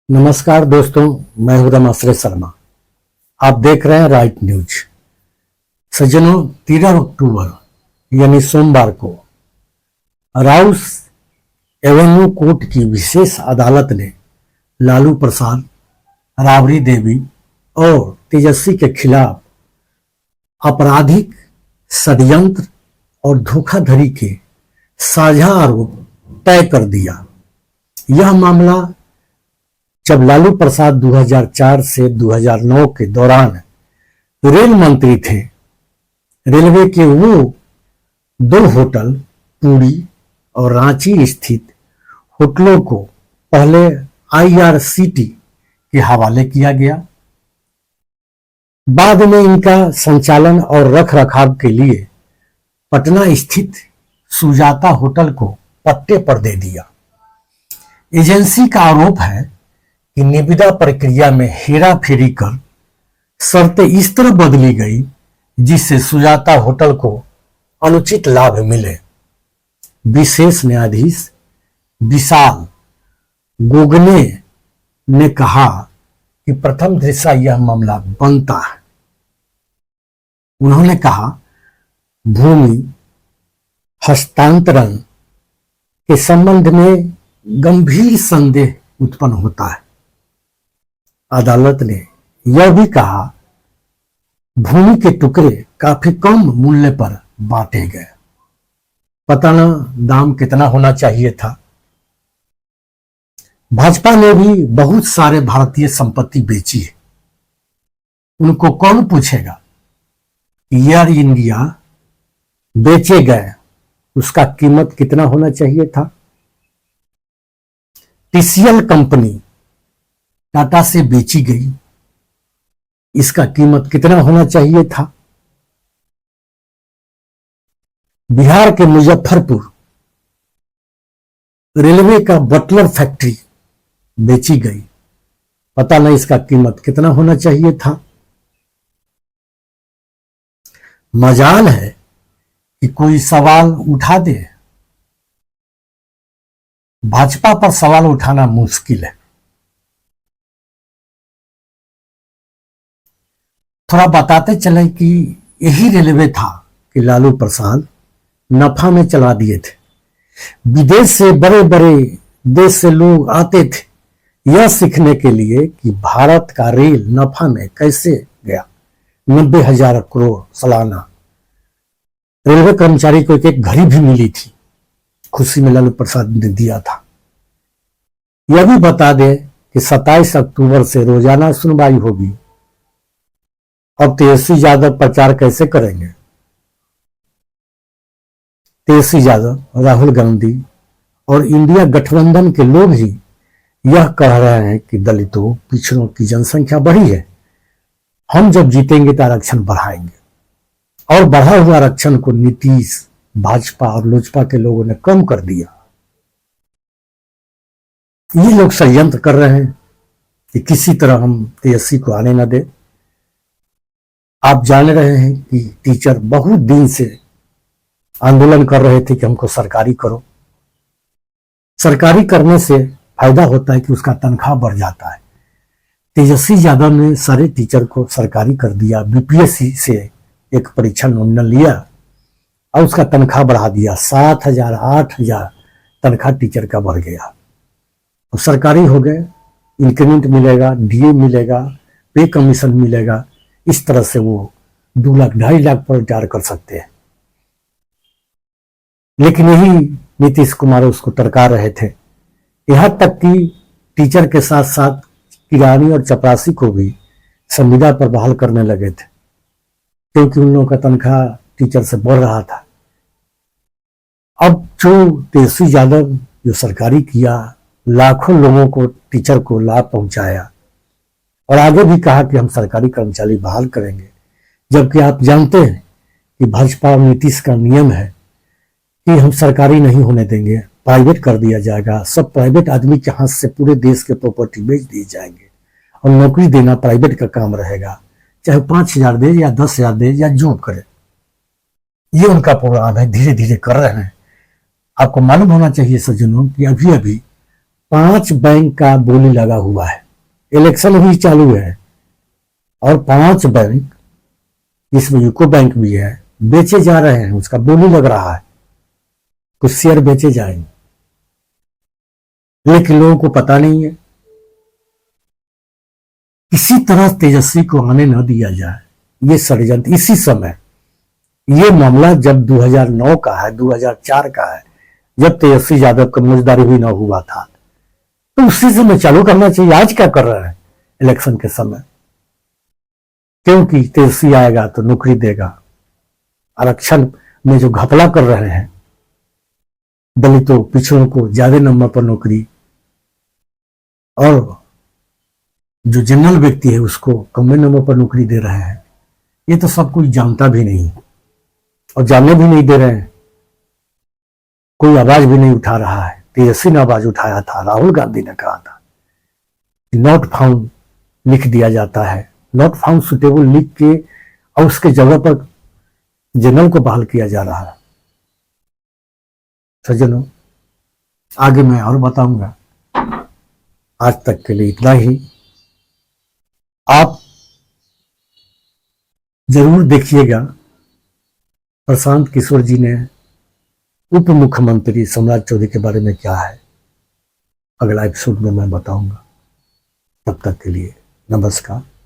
नमस्कार दोस्तों, मैं हूं रमाश्रय शर्मा। आप देख रहे हैं राइट न्यूज। सज्जनों, 13 अक्टूबर यानी सोमवार को राउस एवेन्यू कोर्ट की विशेष अदालत ने लालू प्रसाद, राबड़ी देवी और तेजस्वी के खिलाफ आपराधिक षड्यंत्र और धोखाधड़ी के साझा आरोप तय कर दिया। यह मामला जब लालू प्रसाद 2004 से 2009 के दौरान रेल मंत्री थे, रेलवे के वो दो होटल पुरी और रांची स्थित होटलों को पहले आईआरसीटी के हवाले किया गया। बाद में इनका संचालन और रखरखाव के लिए पटना स्थित सुजाता होटल को पट्टे पर दे दिया। एजेंसी का आरोप है कि निविदा प्रक्रिया में हेरा फेरी कर शर्तें इस तरह बदली गई जिससे सुजाता होटल को अनुचित लाभ मिले। विशेष न्यायाधीश विशाल गोगने ने कहा कि प्रथम दृष्टया यह मामला बनता है। उन्होंने कहा, भूमि हस्तांतरण के संबंध में गंभीर संदेह उत्पन्न होता है। अदालत ने यह भी कहा, भूमि के टुकड़े काफी कम मूल्य पर बांटे गए। पता न दाम कितना होना चाहिए था। भाजपा ने भी बहुत सारे भारतीय संपत्ति बेची है। उनको कौन पूछेगा एयर इंडिया बेचे गए, उसका कीमत कितना होना चाहिए था। टीसीएल कंपनी टाटा से बेची गई, इसका कीमत कितना होना चाहिए था। बिहार के मुजफ्फरपुर रेलवे का बटलर फैक्ट्री बेची गई, पता नहीं इसका कीमत कितना होना चाहिए था। मजाल है कि कोई सवाल उठा दे। भाजपा पर सवाल उठाना मुश्किल है। थोड़ा बताते चले कि यही रेलवे था कि लालू प्रसाद नफा में चला दिए थे। विदेश से बड़े बड़े देश से लोग आते थे यह सीखने के लिए कि भारत का रेल नफा में कैसे गया। 90,000 करोड़ सालाना। रेलवे कर्मचारी को एक घड़ी भी मिली थी, खुशी में लालू प्रसाद ने दिया था। यह भी बता दे कि 27 अक्टूबर से रोजाना सुनवाई होगी। अब तेजस्वी यादव प्रचार कैसे करेंगे। तेजस्वी यादव, राहुल गांधी और इंडिया गठबंधन के लोग ही यह कह रहे हैं कि दलितों पिछड़ों की जनसंख्या बढ़ी है, हम जब जीतेंगे तो आरक्षण बढ़ाएंगे। और बढ़ा हुआ आरक्षण को नीतीश, भाजपा और लोजपा के लोगों ने कम कर दिया। ये लोग षड्यंत्र कर रहे हैं कि किसी तरह हम तेजस्वी को आने न दे। आप जान रहे हैं कि टीचर बहुत दिन से आंदोलन कर रहे थे कि हमको सरकारी करो। सरकारी करने से फायदा होता है कि उसका तनख्वाह बढ़ जाता है। तेजस्वी यादव ने सारे टीचर को सरकारी कर दिया। बीपीएससी से एक परीक्षा नॉमिनल लिया और उसका तनख्वाह बढ़ा दिया। 7,000 8,000 तनख्वाह टीचर का बढ़ गया। और सरकारी हो गए, इंक्रीमेंट मिलेगा, डीए मिलेगा, पे कमीशन मिलेगा। इस तरह से वो 2 लाख 2.5 लाख पर रिटायर कर सकते हैं। लेकिन यही नीतीश कुमार उसको टरका रहे थे। यहां तक कि टीचर के साथ साथ किरानी और चपरासी को भी संविदा पर बहाल करने लगे थे, क्योंकि उन लोगों का तनख्वाह टीचर से बढ़ रहा था। अब जो तेजस्वी यादव जो सरकारी किया, लाखों लोगों को, टीचर को लाभ पहुंचाया और आगे भी कहा कि हम सरकारी कर्मचारी बहाल करेंगे। जबकि आप जानते हैं कि भाजपा और नीतीश का नियम है कि हम सरकारी नहीं होने देंगे, प्राइवेट कर दिया जाएगा। सब प्राइवेट आदमी के हाथ से पूरे देश के प्रॉपर्टी बेच दिए जाएंगे और नौकरी देना प्राइवेट का काम रहेगा, चाहे 5,000 दे या 10,000 दे या जो करे। ये उनका प्रोग्राम है, धीरे धीरे कर रहे हैं। आपको मालूम होना चाहिए सज्जनों कि अभी अभी 5 बैंक का बोली लगा हुआ है। इलेक्शन भी चालू है और 5 बैंक, जिसमें यूको बैंक भी है, बेचे जा रहे हैं। उसका बोली लग रहा है, कुछ शेयर बेचे जाएंगे, लेकिन लोगों को पता नहीं है। किसी तरह तेजस्वी को आने न दिया जाए, ये षड्यंत्र। इसी समय ये मामला जब 2009 का है, 2004 का है, जब तेजस्वी यादव का मुझदारी भी न हुआ था, तो उसी समय चालू करना चाहिए। आज क्या कर रहे हैं इलेक्शन के समय? क्योंकि तेजस्वी आएगा तो नौकरी देगा। आरक्षण में जो घपला कर रहे हैं, दलितों पिछड़ों को ज्यादा नंबर पर नौकरी, और जो जनरल व्यक्ति है उसको कम नंबर पर नौकरी दे रहे हैं, ये तो सब कुछ जानता भी नहीं और जानने भी नहीं दे रहे हैं। कोई आवाज भी नहीं उठा रहा है। तेजस्वी ने आवाज उठाया था, राहुल गांधी ने कहा था नॉट फाउंड लिख दिया जाता है, नॉट फाउंड सुटेबल लिख के, और उसके जगह पर जनरल को बहाल किया जा रहा है। सज्जनों, आगे मैं और बताऊंगा। आज तक के लिए इतना ही। आप जरूर देखिएगा प्रशांत किशोर जी ने उप मुख्यमंत्री सम्राट चौधरी के बारे में क्या है, अगला एपिसोड में मैं बताऊंगा। तब तक के लिए नमस्कार।